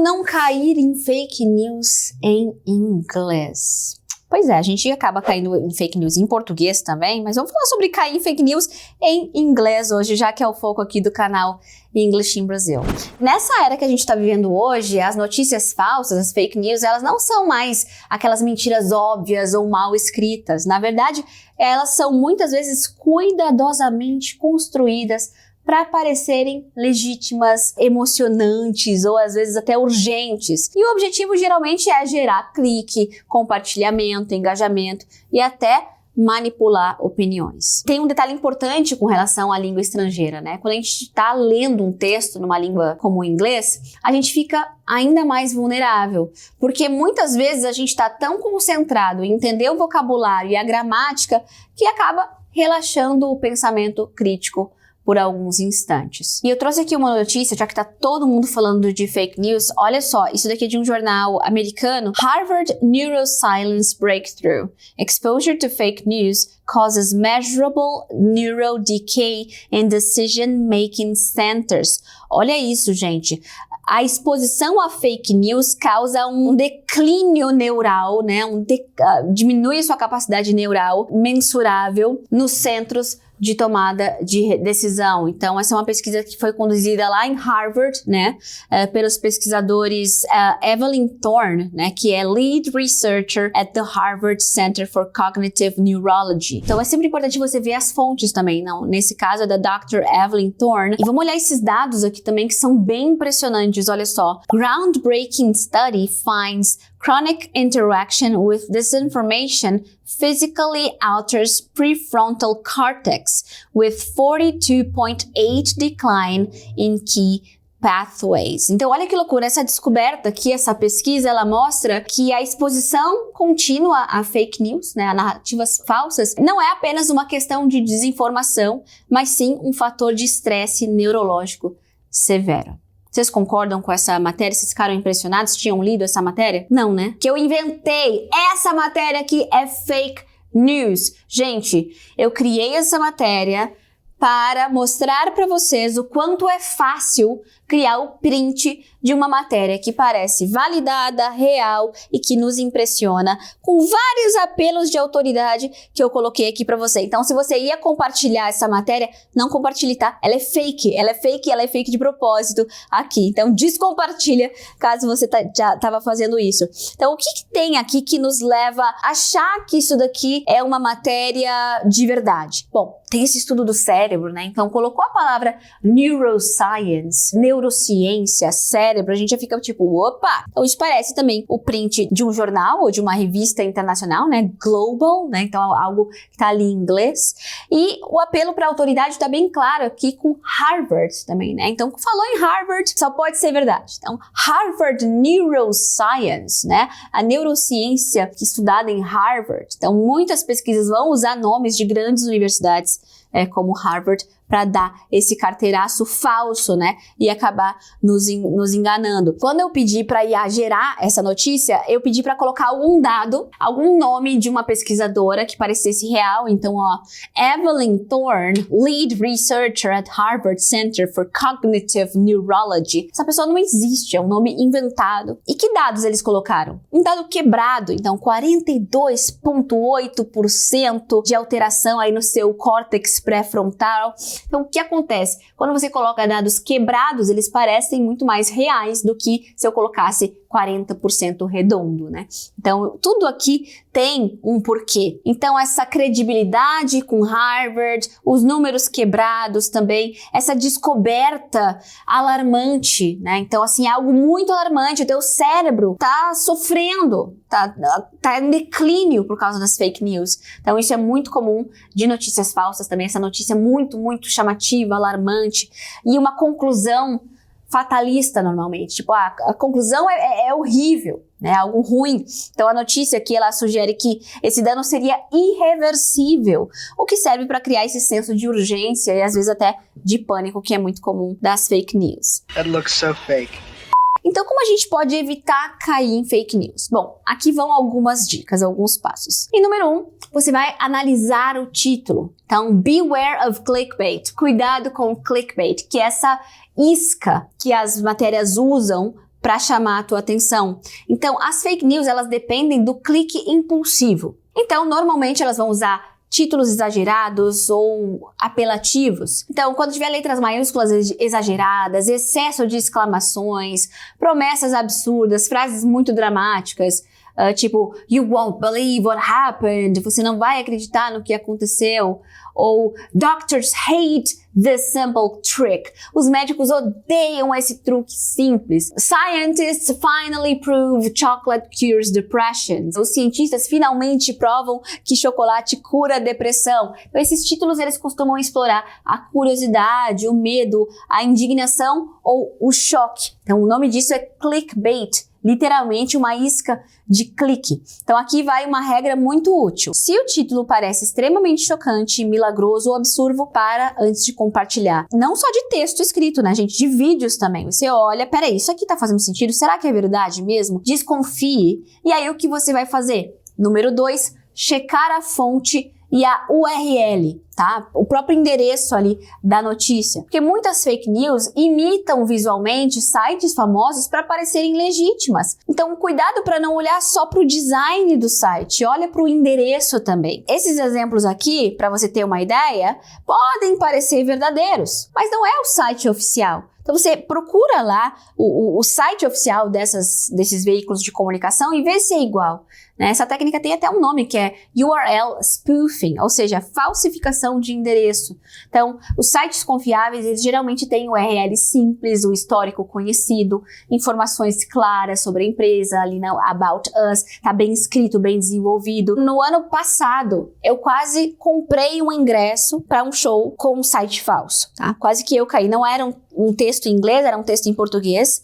não cair em fake news em inglês? Pois é, a gente acaba caindo em fake news em português também, mas vamos falar sobre cair em fake news em inglês hoje, já que é o foco aqui do canal English in Brazil. Nessa era que a gente está vivendo hoje, as notícias falsas, as fake news, elas não são mais aquelas mentiras óbvias ou mal escritas. Na verdade, elas são muitas vezes cuidadosamente construídas para parecerem legítimas, emocionantes ou às vezes até urgentes. E o objetivo geralmente é gerar clique, compartilhamento, engajamento e até manipular opiniões. Tem um detalhe importante com relação à língua estrangeira, né? Quando a gente está lendo um texto numa língua como o inglês, a gente fica ainda mais vulnerável, porque muitas vezes a gente está tão concentrado em entender o vocabulário e a gramática que acaba relaxando o pensamento crítico por alguns instantes. E eu trouxe aqui uma notícia, já que tá todo mundo falando de fake news. Olha só, isso daqui é de um jornal americano. Harvard Neuroscience Breakthrough. Exposure to fake news causes measurable neural decay in decision-making centers. Olha isso, gente. A exposição a fake news causa um declínio neural, né? Diminui a sua capacidade neural mensurável nos centros de tomada de decisão. Então, essa é uma pesquisa que foi conduzida lá em Harvard, né, pelos pesquisadores Evelyn Thorne, né, que é Lead Researcher at the Harvard Center for Cognitive Neurology. Então, é sempre importante você ver as fontes também, não? Nesse caso é da Dr. Evelyn Thorne. E vamos olhar esses dados aqui também que são bem impressionantes, olha só. Groundbreaking study finds chronic interaction with disinformation physically alters prefrontal cortex with 42.8 decline in key pathways. Então, olha que loucura, essa descoberta aqui, essa pesquisa, ela mostra que a exposição contínua a fake news, né, a narrativas falsas, não é apenas uma questão de desinformação, mas sim um fator de estresse neurológico severo. Vocês concordam com essa matéria? Vocês ficaram impressionados? Tinham lido essa matéria? Não, né? Que eu inventei! Essa matéria aqui é fake news. Gente, eu criei essa matéria para mostrar para vocês o quanto é fácil criar o print de uma matéria que parece validada, real e que nos impressiona, com vários apelos de autoridade que eu coloquei aqui para você. Então, se você ia compartilhar essa matéria, não compartilhe, tá? Ela é fake de propósito aqui. Então, descompartilha caso você já estava fazendo isso. Então, o que tem aqui que nos leva a achar que isso daqui é uma matéria de verdade? Bom, tem esse estudo do cérebro, né? Então, colocou a palavra neuroscience, neurociência, cérebro, a gente já fica tipo, opa! Então, isso parece também o print de um jornal ou de uma revista internacional, né? Global, né? Então, algo que tá ali em inglês. E o apelo para a autoridade tá bem claro aqui com Harvard também, né? Então, falou em Harvard, só pode ser verdade. Então, Harvard Neuroscience, né? A neurociência estudada em Harvard. Então, muitas pesquisas vão usar nomes de grandes universidades como Harvard para dar esse carteiraço falso, né? E acabar nos enganando. Quando eu pedi para IA gerar essa notícia, eu pedi para colocar algum dado, algum nome de uma pesquisadora que parecesse real. Então, ó, Evelyn Thorne, Lead Researcher at Harvard Center for Cognitive Neurology. Essa pessoa não existe, é um nome inventado. E que dados eles colocaram? Um dado quebrado, então 42,8% de alteração aí no seu córtex pré-frontal. Então, o que acontece? Quando você coloca dados quebrados, eles parecem muito mais reais do que se eu colocasse 40% redondo, né? Então, tudo aqui tem um porquê. Então, essa credibilidade com Harvard, os números quebrados também, essa descoberta alarmante, né? Então, assim, é algo muito alarmante. O teu cérebro tá sofrendo, tá em declínio por causa das fake news. Então, isso é muito comum de notícias falsas também. Essa notícia muito chamativa, alarmante. E uma conclusão fatalista normalmente, tipo, a conclusão é horrível, né, algo ruim. Então a notícia aqui, ela sugere que esse dano seria irreversível, o que serve para criar esse senso de urgência e às vezes até de pânico, que é muito comum das fake news. That looks so fake. Então, como a gente pode evitar cair em fake news? Bom, aqui vão algumas dicas, alguns passos. E número 1, você vai analisar o título. Então, beware of clickbait. Cuidado com o clickbait, que é essa isca que as matérias usam para chamar a tua atenção. Então, as fake news, elas dependem do clique impulsivo. Então, normalmente elas vão usar títulos exagerados ou apelativos. Então, quando tiver letras maiúsculas exageradas, excesso de exclamações, promessas absurdas, frases muito dramáticas, tipo, you won't believe what happened, você não vai acreditar no que aconteceu, ou doctors hate this simple trick, os médicos odeiam esse truque simples. Scientists finally prove chocolate cures depression, os cientistas finalmente provam que chocolate cura a depressão. Então, esses títulos eles costumam explorar a curiosidade, o medo, a indignação ou o choque. Então, o nome disso é clickbait. Literalmente uma isca de clique. Então aqui vai uma regra muito útil. Se o título parece extremamente chocante, milagroso ou absurdo, para antes de compartilhar. Não só de texto escrito, né, gente? De vídeos também. Você olha, peraí, isso aqui tá fazendo sentido? Será que é verdade mesmo? Desconfie. E aí o que você vai fazer? Número 2, checar a fonte e a URL, tá? O próprio endereço ali da notícia. Porque muitas fake news imitam visualmente sites famosos para parecerem legítimas. Então, cuidado para não olhar só para o design do site, olha para o endereço também. Esses exemplos aqui, para você ter uma ideia, podem parecer verdadeiros, mas não é o site oficial. Então você procura lá o site oficial desses veículos de comunicação e vê se é igual. Né? Essa técnica tem até um nome que é URL spoofing, ou seja, falsificação de endereço. Então, os sites confiáveis, eles geralmente têm URL simples, o histórico conhecido, informações claras sobre a empresa, ali na About Us, tá bem escrito, bem desenvolvido. No ano passado, eu quase comprei um ingresso para um show com um site falso, tá? Quase que eu caí. Não era um texto em inglês, era um texto em português.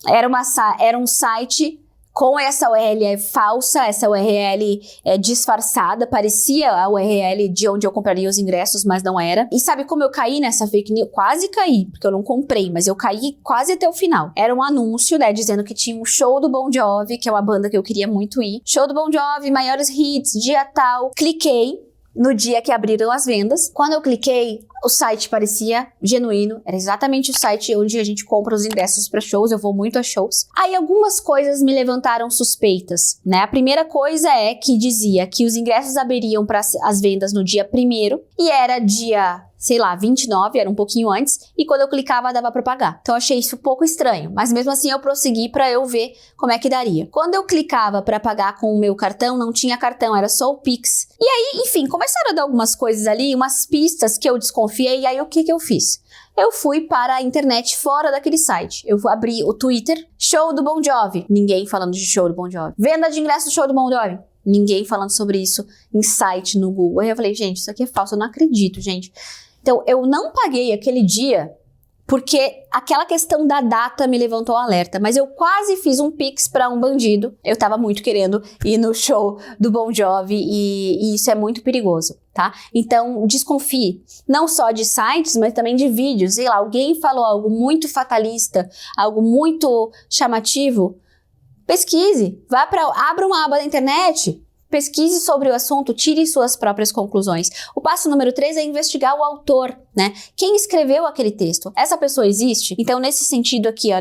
Era um site com essa URL falsa, essa URL disfarçada, parecia a URL de onde eu compraria os ingressos, mas não era. E sabe como eu caí nessa fake news? Quase caí, porque eu não comprei, mas eu caí quase até o final. Era um anúncio, né, dizendo que tinha um show do Bon Jovi, que é uma banda que eu queria muito ir. Show do Bon Jovi, maiores hits, dia tal. Cliquei no dia que abriram as vendas. Quando eu cliquei, o site parecia genuíno, era exatamente o site onde a gente compra os ingressos para shows, eu vou muito a shows. Aí algumas coisas me levantaram suspeitas, né? A primeira coisa é que dizia que os ingressos abririam para as vendas no dia 1º e era dia, sei lá, 29, era um pouquinho antes, e quando eu clicava dava para pagar. Então eu achei isso um pouco estranho, mas mesmo assim eu prossegui para eu ver como é que daria. Quando eu clicava para pagar com o meu cartão, não tinha cartão, era só o Pix. E aí, enfim, começaram a dar algumas coisas ali, umas pistas que eu desconfiei, e aí o que eu fiz? Eu fui para a internet fora daquele site. Eu abri o Twitter, show do Bon Jovi, ninguém falando de show do Bon Jovi. Venda de ingresso do show do Bon Jovi, ninguém falando sobre isso em site no Google. Aí eu falei, gente, isso aqui é falso, eu não acredito, gente. Então, eu não paguei aquele dia porque aquela questão da data me levantou um alerta, mas eu quase fiz um Pix para um bandido. Eu tava muito querendo ir no show do Bon Jovi e isso é muito perigoso, tá? Então, desconfie, não só de sites, mas também de vídeos. Sei lá, alguém falou algo muito fatalista, algo muito chamativo, pesquise, abra uma aba da internet, pesquise sobre o assunto, tire suas próprias conclusões. O passo número 3 é investigar o autor, né? Quem escreveu aquele texto? Essa pessoa existe? Então, nesse sentido aqui, ó,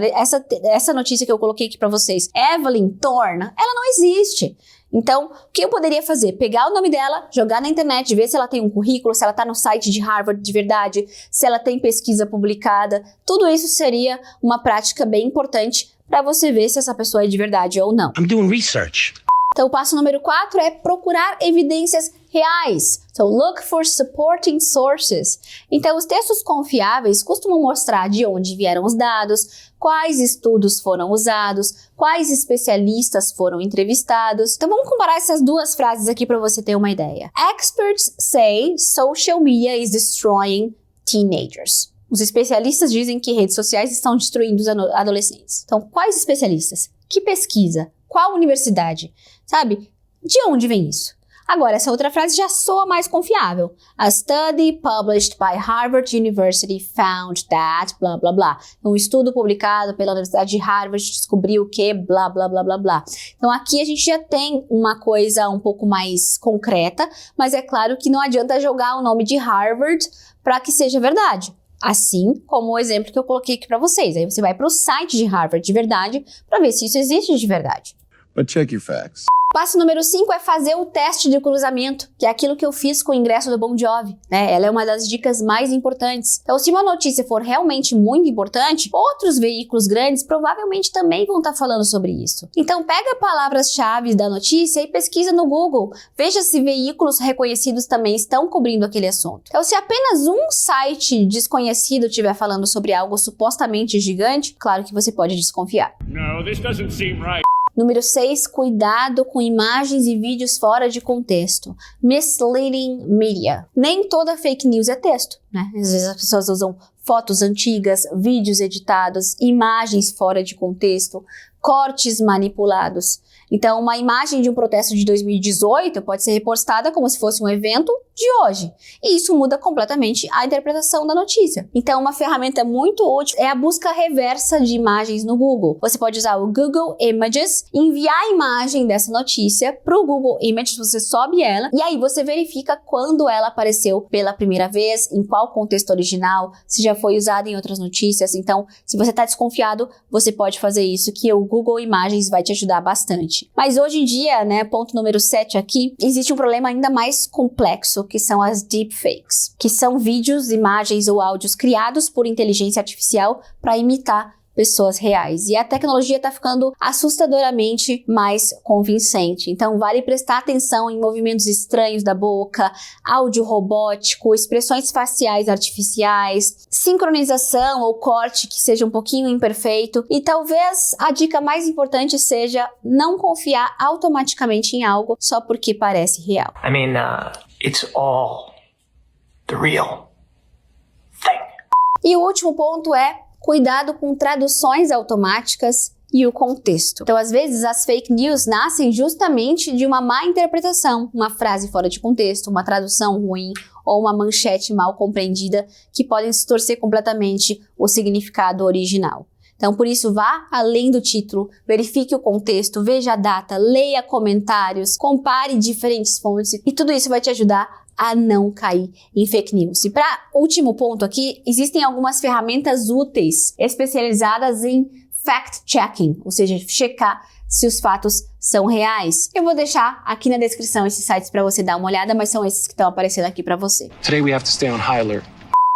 essa notícia que eu coloquei aqui para vocês, Evelyn Thorne, ela não existe. Então, o que eu poderia fazer? Pegar o nome dela, jogar na internet, ver se ela tem um currículo, se ela tá no site de Harvard de verdade, se ela tem pesquisa publicada. Tudo isso seria uma prática bem importante para você ver se essa pessoa é de verdade ou não. I'm doing research. Então, o passo número 4 é procurar evidências reais. So, look for supporting sources. Então, os textos confiáveis costumam mostrar de onde vieram os dados, quais estudos foram usados, quais especialistas foram entrevistados. Então, vamos comparar essas duas frases aqui para você ter uma ideia. Experts say social media is destroying teenagers. Os especialistas dizem que redes sociais estão destruindo os adolescentes. Então, quais especialistas? Que pesquisa? Qual universidade? Sabe? De onde vem isso? Agora, essa outra frase já soa mais confiável. A study published by Harvard University found that blá blá blá. Um estudo publicado pela Universidade de Harvard descobriu que blá blá blá blá blá. Então aqui a gente já tem uma coisa um pouco mais concreta, mas é claro que não adianta jogar o nome de Harvard para que seja verdade. Assim como o exemplo que eu coloquei aqui para vocês. Aí você vai para o site de Harvard de verdade para ver se isso existe de verdade. But check your facts. Passo número 5 é fazer o teste de cruzamento, que é aquilo que eu fiz com o ingresso do Bon Jovi, né? Ela é uma das dicas mais importantes. Então, se uma notícia for realmente muito importante, outros veículos grandes provavelmente também vão estar falando sobre isso. Então, pega palavras-chave da notícia e pesquisa no Google. Veja se veículos reconhecidos também estão cobrindo aquele assunto. Então, se apenas um site desconhecido estiver falando sobre algo supostamente gigante, claro que você pode desconfiar. No, this doesn't seem right. Número 6, cuidado com imagens e vídeos fora de contexto. Misleading media. Nem toda fake news é texto, né? Às vezes as pessoas usam fotos antigas, vídeos editados, imagens fora de contexto, cortes manipulados. Então, uma imagem de um protesto de 2018 pode ser repostada como se fosse um evento de hoje. E isso muda completamente a interpretação da notícia. Então, uma ferramenta muito útil é a busca reversa de imagens no Google. Você pode usar o Google Images, enviar a imagem dessa notícia para o Google Images, você sobe ela, e aí você verifica quando ela apareceu pela primeira vez, em qual contexto original, se já foi usada em outras notícias. Então, se você está desconfiado, você pode fazer isso, que o Google Imagens vai te ajudar bastante. Mas hoje em dia, né, ponto número 7 aqui, existe um problema ainda mais complexo, que são as deepfakes, que são vídeos, imagens ou áudios criados por inteligência artificial para imitar pessoas reais. E a tecnologia está ficando assustadoramente mais convincente. Então, vale prestar atenção em movimentos estranhos da boca, áudio robótico, expressões faciais artificiais, sincronização ou corte que seja um pouquinho imperfeito. E talvez a dica mais importante seja não confiar automaticamente em algo só porque parece real. I mean, it's all the real thing. E o último ponto é cuidado com traduções automáticas e o contexto. Então, às vezes, as fake news nascem justamente de uma má interpretação, uma frase fora de contexto, uma tradução ruim ou uma manchete mal compreendida que podem distorcer completamente o significado original. Então, por isso, vá além do título, verifique o contexto, veja a data, leia comentários, compare diferentes fontes e tudo isso vai te ajudar a não cair em fake news. E para último ponto aqui, existem algumas ferramentas úteis especializadas em fact-checking, ou seja, checar se os fatos são reais. Eu vou deixar aqui na descrição esses sites para você dar uma olhada, mas são esses que estão aparecendo aqui para você. Today we have to stay on high alert.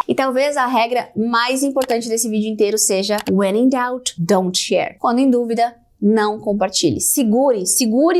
E talvez a regra mais importante desse vídeo inteiro seja when in doubt, don't share. Quando em dúvida, não compartilhe. Segure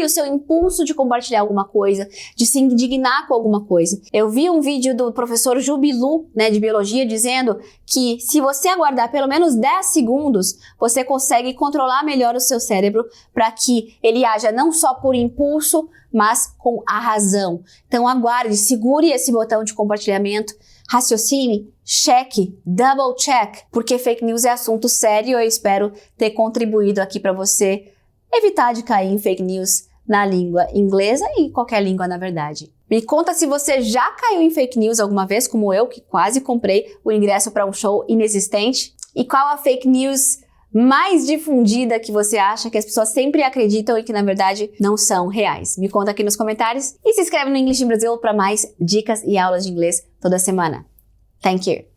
o seu impulso de compartilhar alguma coisa, de se indignar com alguma coisa. Eu vi um vídeo do professor Jubilu, né, de biologia, dizendo que se você aguardar pelo menos 10 segundos, você consegue controlar melhor o seu cérebro para que ele haja não só por impulso, mas com a razão. Então aguarde, segure esse botão de compartilhamento, raciocine, cheque, double check, porque fake news é assunto sério. Eu espero ter contribuído aqui para você evitar de cair em fake news na língua inglesa e em qualquer língua, na verdade. Me conta se você já caiu em fake news alguma vez, como eu, que quase comprei o ingresso para um show inexistente. E qual a fake news mais difundida que você acha que as pessoas sempre acreditam e que, na verdade, não são reais? Me conta aqui nos comentários e se inscreve no English in Brazil para mais dicas e aulas de inglês toda semana. Thank you.